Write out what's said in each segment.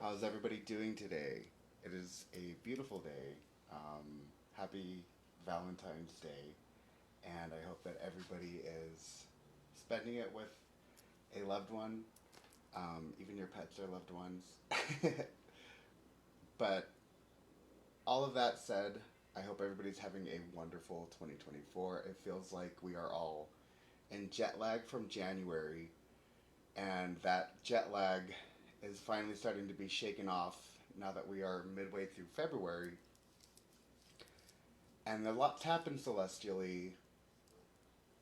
How's everybody doing today? It is a beautiful day. Happy Valentine's Day, and I hope that everybody is spending it with a loved one. Even your pets are loved ones. But all of that said, I hope everybody's having a wonderful 2024. It feels like we are all in jet lag from January, and that jet lag is finally starting to be shaken off now that we are midway through February. And a lot's happened celestially.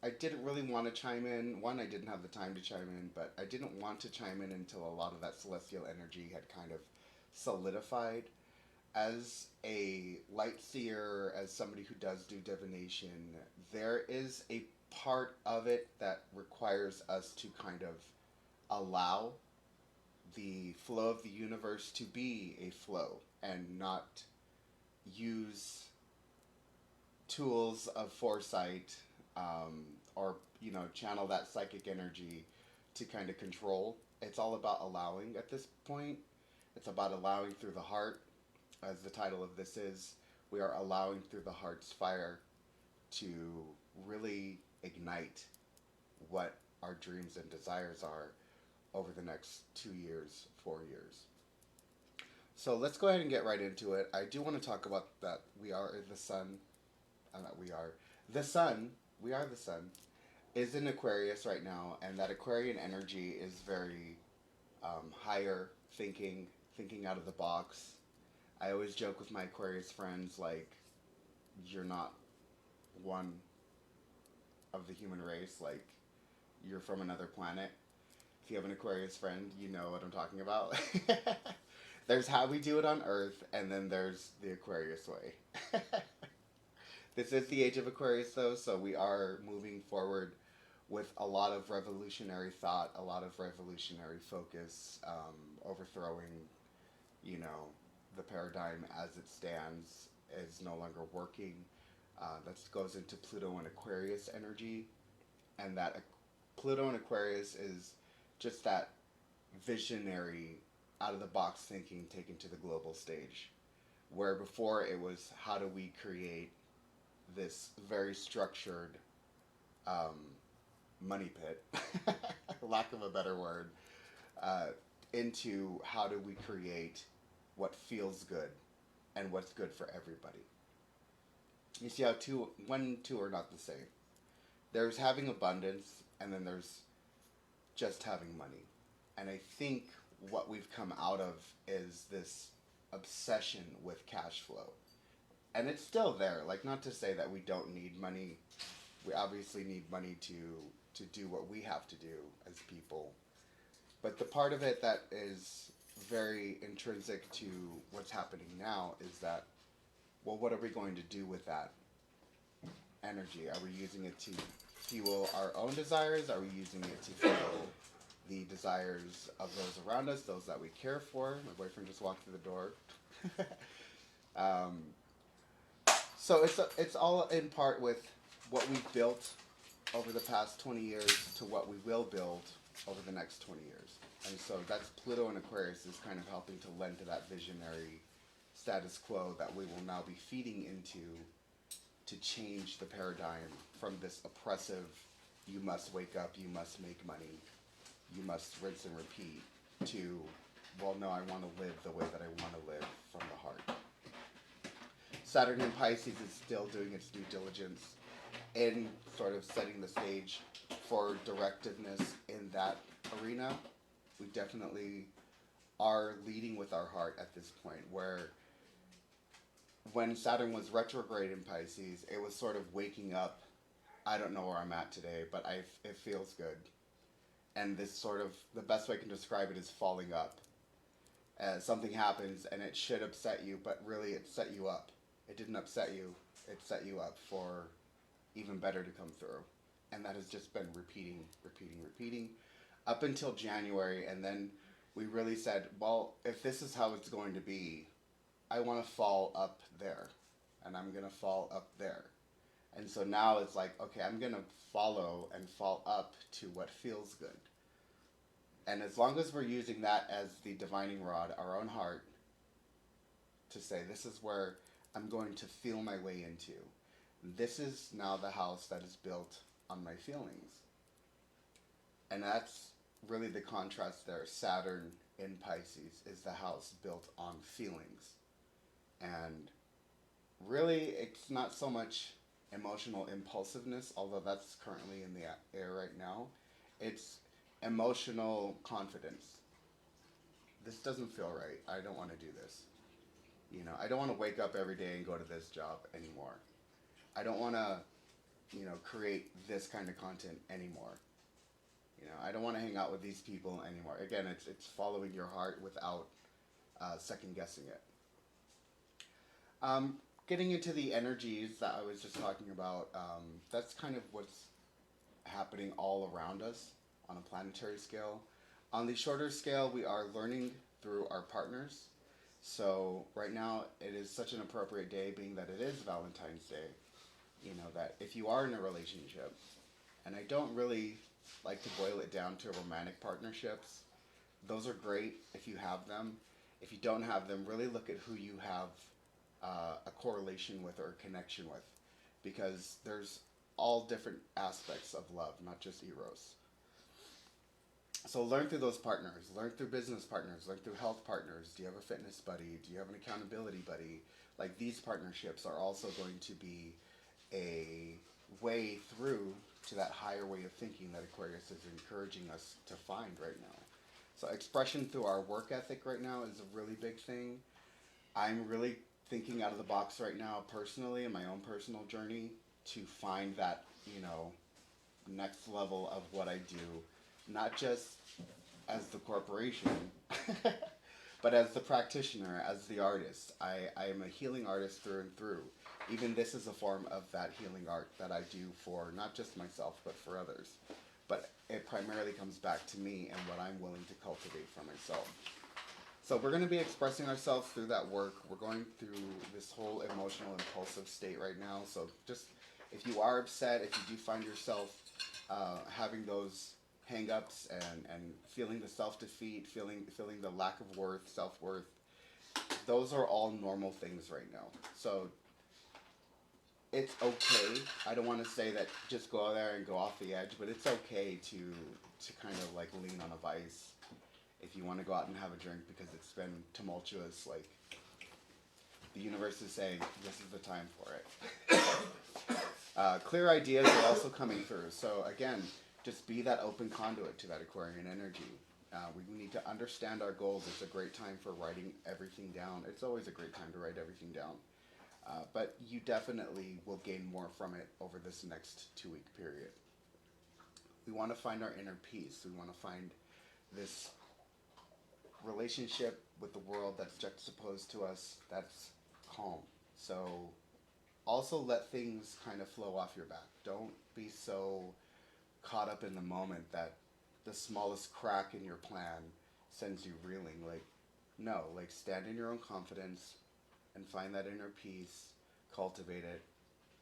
I didn't really want to chime in. One, I didn't have the time to chime in, but I didn't want to chime in until a lot of that celestial energy had kind of solidified. As a light seer, as somebody who does do divination, there is a part of it that requires us to kind of allow the flow of the universe to be a flow and not use tools of foresight, or channel that psychic energy to kind of control. It's all about allowing at this point. It's about allowing through the heart, as the title of this is. We are allowing through the heart's fire to really ignite what our dreams and desires are over the next 2 years, 4 years. So let's go ahead and get right into it. I do want to talk about that we are the sun. Not we are the sun. We are the sun is in Aquarius right now, and that Aquarian energy is very higher thinking, thinking out of the box. I always joke with my Aquarius friends like, you're not one of the human race. Like, you're from another planet. If you have an Aquarius friend, you know what I'm talking about. There's how we do it on Earth, and then there's the Aquarius way. This is the age of Aquarius, though, so we are moving forward with a lot of revolutionary thought, a lot of revolutionary focus, overthrowing, you know, the paradigm as it stands is no longer working. That goes into Pluto and Aquarius energy, and that Pluto and Aquarius is just that visionary, out of the box thinking taken to the global stage. Where before it was how do we create this very structured um, money pit, lack of a better word, uh, into how do we create what feels good and what's good for everybody. You see how two are not the same. There's having abundance, and then there's just having money. And I think what we've come out of is this obsession with cash flow. And it's still there. Like, not to say that we don't need money. We obviously need money to do what we have to do as people. But the part of it that is very intrinsic to what's happening now is that, well, what are we going to do with that energy? Are we using it to fuel our own desires? Are we using it to fuel the desires of those around us, those that we care for? My boyfriend just walked through the door. um, so it's all in part with what we've built over the past 20 years to what we will build over the next 20 years. And so that's Pluto and Aquarius is kind of helping to lend to that visionary status quo that we will now be feeding into to change the paradigm from this oppressive, you must wake up, you must make money, you must rinse and repeat, to, well, no, I want to live the way that I want to live from the heart. Saturn in Pisces is still doing its due diligence in sort of setting the stage for directiveness in that arena. We definitely are leading with our heart at this point, where when Saturn was retrograde in Pisces, it was sort of waking up. I don't know where I'm at today, but it feels good. And this sort of, the best way I can describe it is falling up. Something happens and it should upset you, but really it set you up. It didn't upset you, it set you up for even better to come through. And that has just been repeating up until January. And then we really said, well, if this is how it's going to be, I want to fall up there. And I'm going to fall up there. And so now it's like, okay, I'm going to follow and fall up to what feels good. And as long as we're using that as the divining rod, our own heart, to say, this is where I'm going to feel my way into. This is now the house that is built on my feelings. And that's really the contrast there. Saturn in Pisces is the house built on feelings. And really, it's not so much emotional impulsiveness, although that's currently in the air right now. It's emotional confidence. This doesn't feel right. I don't want to do this. I don't want to wake up every day and go to this job anymore. I don't want to, create this kind of content anymore. I don't want to hang out with these people anymore. Again, it's following your heart without second guessing it. Getting into the energies that I was just talking about, that's kind of what's happening all around us on a planetary scale. On the shorter scale, we are learning through our partners. So right now, it is such an appropriate day, being that it is Valentine's Day. That if you are in a relationship, and I don't really like to boil it down to romantic partnerships, those are great if you have them. If you don't have them, really look at who you have a correlation with or a connection with, because there's all different aspects of love, not just eros. So learn through those partners, learn through business partners, learn through health partners. Do you have a fitness buddy? Do you have an accountability buddy? Like, these partnerships are also going to be a way through to that higher way of thinking that Aquarius is encouraging us to find right now. So expression through our work ethic right now is a really big thing. I'm really thinking out of the box right now, personally, in my own personal journey, to find that, next level of what I do, not just as the corporation, but as the practitioner, as the artist. I am a healing artist through and through. Even this is a form of that healing art that I do for not just myself, but for others. But it primarily comes back to me and what I'm willing to cultivate for myself. So we're going to be expressing ourselves through that work. We're going through this whole emotional, impulsive state right now. So just, if you are upset, if you do find yourself having those hang-ups and feeling the self-defeat, feeling the lack of worth, self-worth, those are all normal things right now. So it's okay. I don't want to say that just go out there and go off the edge, but it's okay to kind of like lean on a vice if you want to go out and have a drink because it's been tumultuous. Like, the universe is saying this is the time for it. Clear ideas are also coming through. So again, just be that open conduit to that Aquarian energy. We need to understand our goals. It's a great time for writing everything down. It's always a great time to write everything down. But you definitely will gain more from it over this next 2-week period. We want to find our inner peace. We want to find this relationship with the world that's juxtaposed to us, that's calm. So also let things kind of flow off your back. Don't be so caught up in the moment that the smallest crack in your plan sends you reeling. Like, no, like, stand in your own confidence and find that inner peace, cultivate it,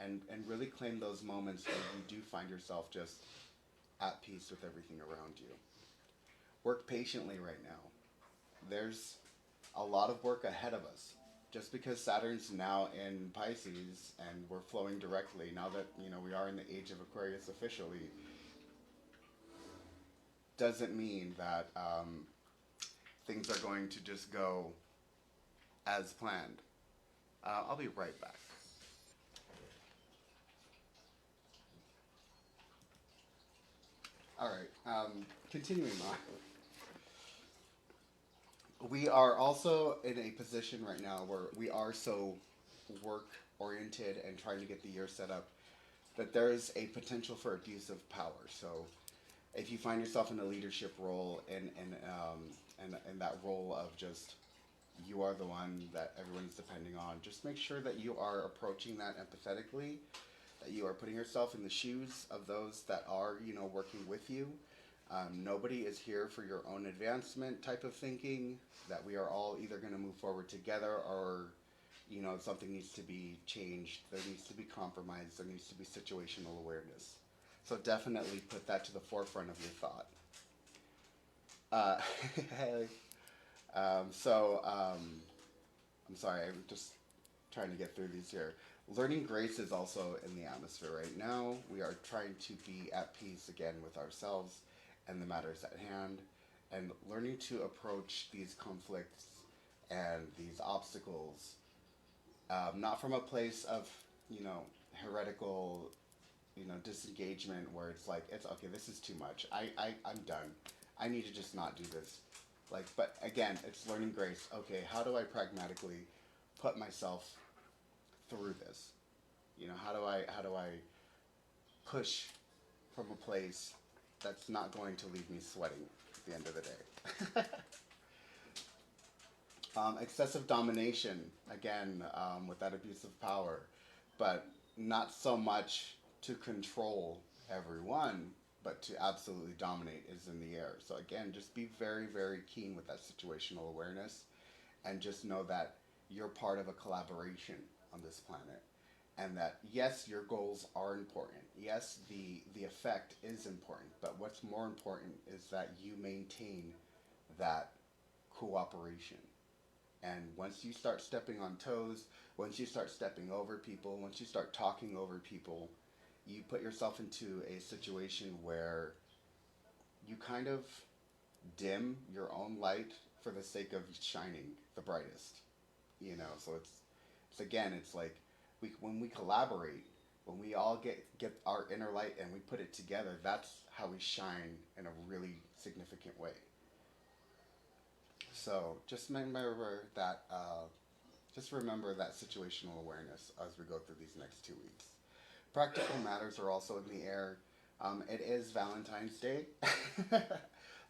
and really claim those moments where you do find yourself just at peace with everything around you. Work patiently right now. There's a lot of work ahead of us. Just because Saturn's now in Pisces and we're flowing directly, now that we are in the age of Aquarius officially, doesn't mean that things are going to just go as planned. I'll be right back. All right, continuing on. We are also in a position right now where we are so work oriented and trying to get the year set up that there is a potential for abuse of power. So if you find yourself in a leadership role and that role of just you are the one that everyone's depending on, just make sure that you are approaching that empathetically, that you are putting yourself in the shoes of those that are working with you. Nobody is here for your own advancement type of thinking, that we are all either going to move forward together or something needs to be changed, there needs to be compromise, there needs to be situational awareness. So definitely put that to the forefront of your thought. Uh, so I'm sorry, I'm just trying to get through these here. Learning grace is also in the atmosphere right now. We are trying to be at peace again with ourselves and the matters at hand, and learning to approach these conflicts and these obstacles, not from a place of, you know, heretical, disengagement where it's like, it's okay, this is too much. I'm done. I need to just not do this. Like, but again, it's learning grace. Okay, how do I pragmatically put myself through this? How do I push from a place that's not going to leave me sweating at the end of the day? Excessive domination, again, with that abuse of power, but not so much to control everyone, but to absolutely dominate is in the air. So, again, just be very, very keen with that situational awareness and just know that you're part of a collaboration on this planet. And that yes, your goals are important. Yes, the effect is important. But what's more important is that you maintain that cooperation. And once you start stepping on toes, once you start stepping over people, once you start talking over people, you put yourself into a situation where you kind of dim your own light for the sake of shining the brightest. So it's again, it's like when we collaborate, when we all get our inner light and we put it together, that's how we shine in a really significant way. So just remember that situational awareness as we go through these next 2 weeks. Practical matters are also in the air. It is Valentine's Day,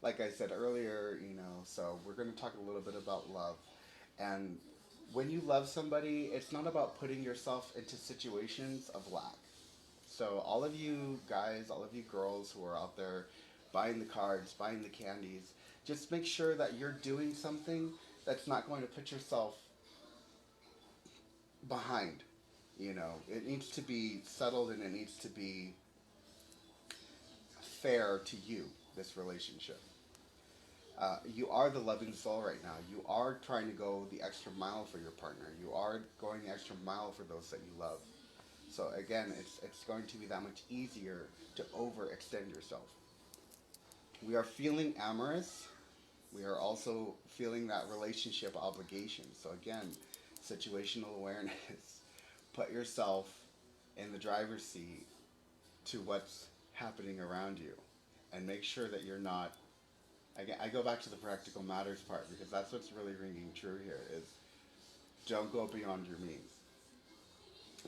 like I said earlier. So we're going to talk a little bit about love. And when you love somebody, it's not about putting yourself into situations of lack. So all of you guys, all of you girls who are out there buying the cards, buying the candies, just make sure that you're doing something that's not going to put yourself behind. It needs to be settled and it needs to be fair to you, this relationship. You are the loving soul right now. You are trying to go the extra mile for your partner. You are going the extra mile for those that you love. So again, it's going to be that much easier to overextend yourself. We are feeling amorous. We are also feeling that relationship obligation. So again, situational awareness. Put yourself in the driver's seat to what's happening around you, and make sure that you're not. Again, I go back to the practical matters part because that's what's really ringing true here. Is don't go beyond your means.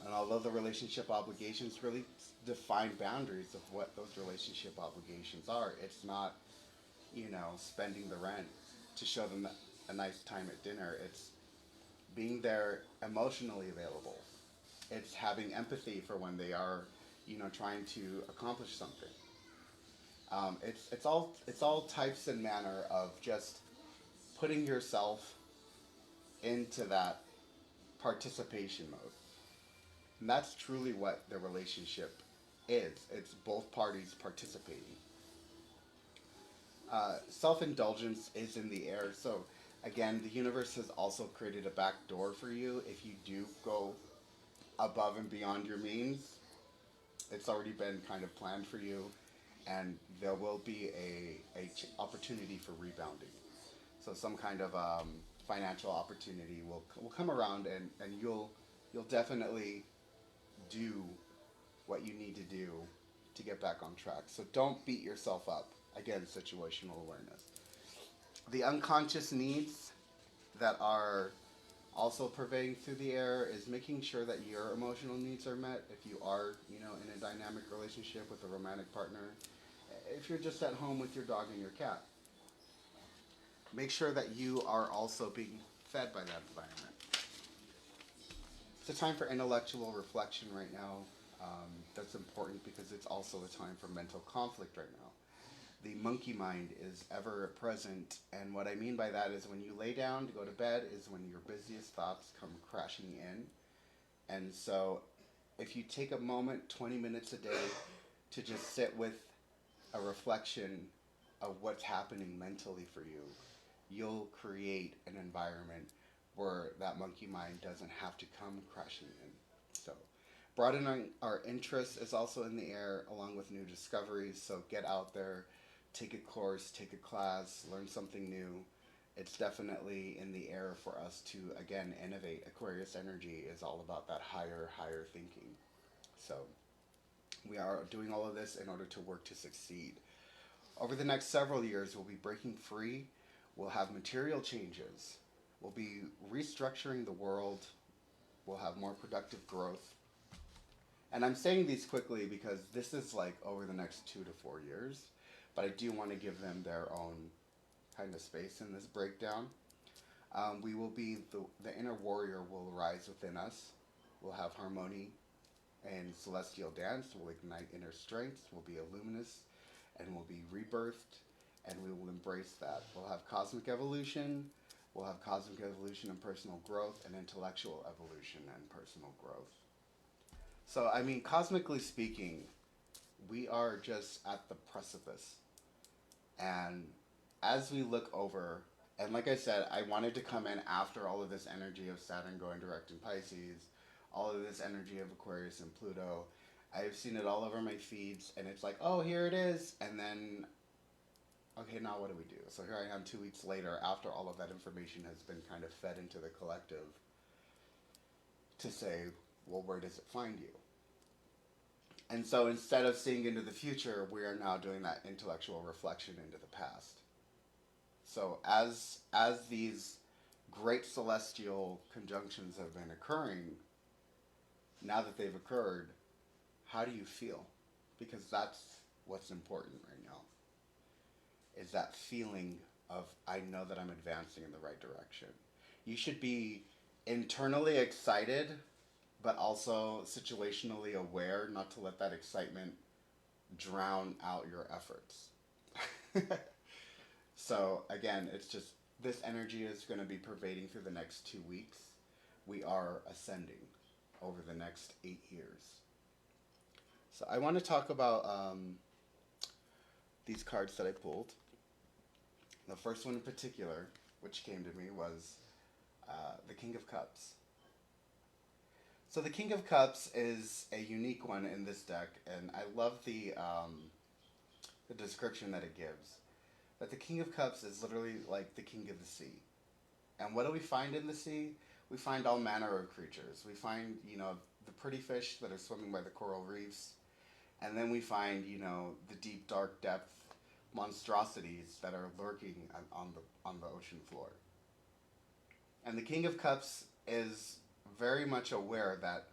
And although the relationship obligations really define boundaries of what those relationship obligations are, it's not, spending the rent to show them a nice time at dinner. It's being there emotionally available. It's having empathy for when they are, trying to accomplish something. It's all types and manner of just putting yourself into that participation mode. And that's truly what the relationship is. It's both parties participating. Self indulgence is in the air. So, again, the universe has also created a back door for you. If you do go above and beyond your means, it's already been kind of planned for you, and there will be a opportunity for rebounding. So, some kind of financial opportunity will come around, and you'll definitely do what you need to do to get back on track. So don't beat yourself up. Again, situational awareness. The unconscious needs that are also pervading through the air is making sure that your emotional needs are met if you are, in a dynamic relationship with a romantic partner. If you're just at home with your dog and your cat, make sure that you are also being fed by that environment. It's a time for intellectual reflection right now. That's important because it's also a time for mental conflict right now. The monkey mind is ever present, and what I mean by that is when you lay down to go to bed is when your busiest thoughts come crashing in. And so, if you take a moment, 20 minutes a day, to just sit with a reflection of what's happening mentally for you, you'll create an environment where that monkey mind doesn't have to come crashing in. So, broadening our interests is also in the air, along with new discoveries. So, get out there, take a course, take a class, learn something new. It's definitely in the air for us to, again, innovate. Aquarius energy is all about that higher thinking. So, we are doing all of this in order to work to succeed. Over the next several years, we'll be breaking free, we'll have material changes, we'll be restructuring the world, we'll have more productive growth. And I'm saying these quickly because this is like over the next 2 to 4 years, but I do want to give them their own kind of space in this breakdown. We will be the inner warrior will rise within us. We'll have harmony and celestial dance. We'll ignite inner strength. We'll be luminous and we'll be rebirthed and we will embrace that. We'll have cosmic evolution. We'll have cosmic evolution and personal growth and intellectual evolution and personal growth. So, I mean, cosmically speaking, we are just at the precipice. And as we look over, and like I said, I wanted to come in after all of this energy of Saturn going direct in Pisces, all of this energy of Aquarius and Pluto. I've seen it all over my feeds, and it's like, oh, here it is. And then, okay, now what do we do? So here I am 2 weeks later, after all of that information has been kind of fed into the collective, to say, well, where does it find you? And so instead of seeing into the future, we are now doing that intellectual reflection into the past. So as these great celestial conjunctions have been occurring, now that they've occurred, how do you feel? Because that's what's important right now. Is that feeling of, I know that I'm advancing in the right direction. You should be internally excited, but also situationally aware not to let that excitement drown out your efforts. So again, it's just, this energy is going to be pervading through the next 2 weeks. We are ascending over the next 8 years. So I want to talk about these cards that I pulled. The first one in particular, which came to me, was the King of Cups. So the King of Cups is a unique one in this deck, and I love the description that it gives. That the King of Cups is literally like the king of the sea. And what do we find in the sea? We find all manner of creatures. We find, the pretty fish that are swimming by the coral reefs. And then we find, the deep, dark depth monstrosities that are lurking on the ocean floor. And the King of Cups is very much aware that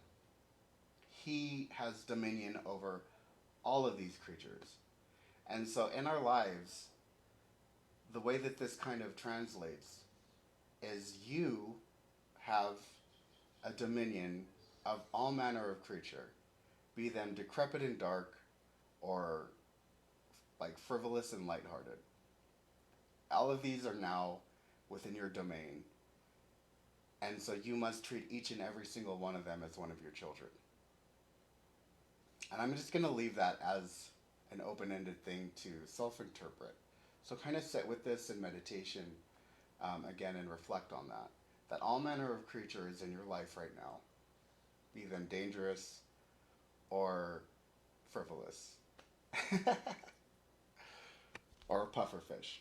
he has dominion over all of these creatures. And so in our lives, the way that this kind of translates is you have a dominion of all manner of creature, be them decrepit and dark or like frivolous and lighthearted. All of these are now within your domain. And so you must treat each and every single one of them as one of your children. And I'm just going to leave that as an open-ended thing to self-interpret. So kind of sit with this in meditation again and reflect on that. That all manner of creatures in your life right now, be them dangerous or frivolous, or pufferfish.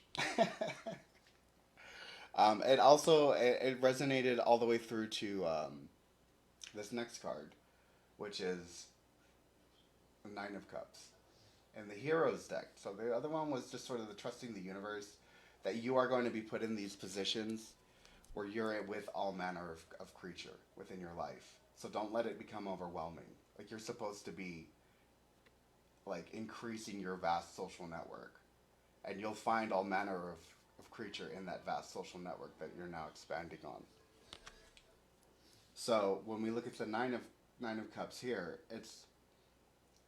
It resonated all the way through to this next card, which is the Nine of Cups. And the Heroes deck. So the other one was just sort of the trusting the universe, that you are going to be put in these positions where you're with all manner of creature within your life. So don't let it become overwhelming. Like, you're supposed to be like increasing your vast social network. And you'll find all manner of creature in that vast social network that you're now expanding on. So when we look at the Nine of Cups here, it's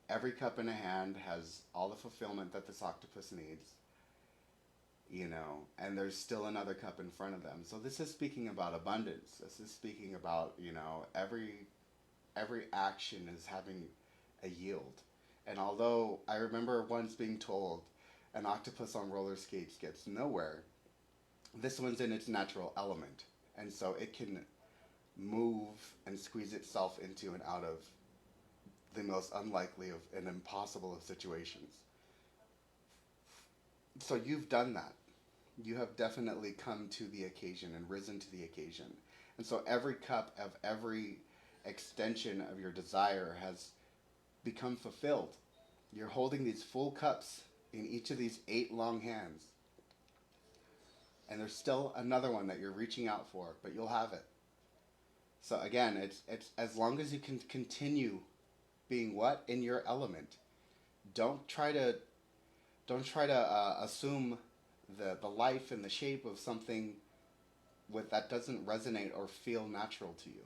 every cup in a hand has all the fulfillment that this octopus needs, and there's still another cup in front of them. So this is speaking about abundance. This is speaking about, every action is having a yield. And although I remember once being told an octopus on roller skates gets nowhere. This one's in its natural element, and so it can move and squeeze itself into and out of the most unlikely of and impossible of situations. So you've done that. You have definitely come to the occasion and risen to the occasion. And so every cup of every extension of your desire has become fulfilled. You're holding these full cups in each of these 8 long hands. And there's still another one that you're reaching out for, but you'll have it. So again, it's as long as you can continue being what in your element. Don't try to assume the life and the shape of something with that doesn't resonate or feel natural to you,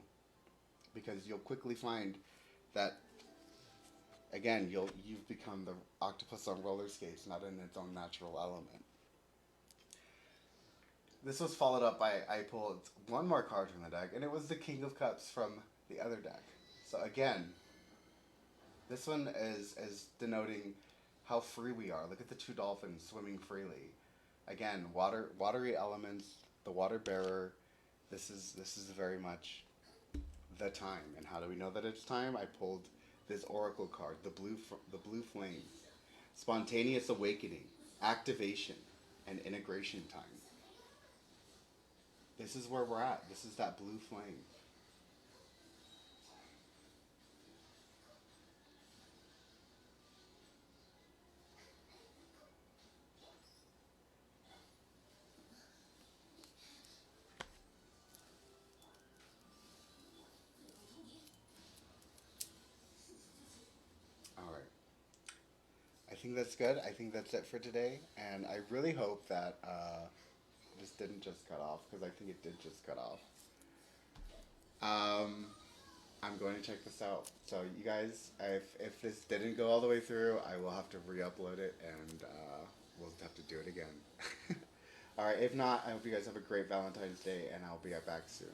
because you'll quickly find that again you've become the octopus on roller skates, not in its own natural element. This was followed up by I pulled one more card from the deck, and it was the King of Cups from the other deck. So again, this one is denoting how free we are. Look at the two dolphins swimming freely. Again, watery elements, the water bearer. This is very much the time. And how do we know that it's time? I pulled this oracle card, the blue flame, spontaneous awakening, activation, and integration time. This is where we're at. This is that blue flame. All right. I think that's good. I think that's it for today. And I really hope that this didn't just cut off, because I think it did just cut off. Um, I'm going to check this out. So you guys, if this didn't go all the way through, I will have to re-upload it, and we'll have to do it again. All right. If not, I hope you guys have a great Valentine's Day, and I'll be back soon.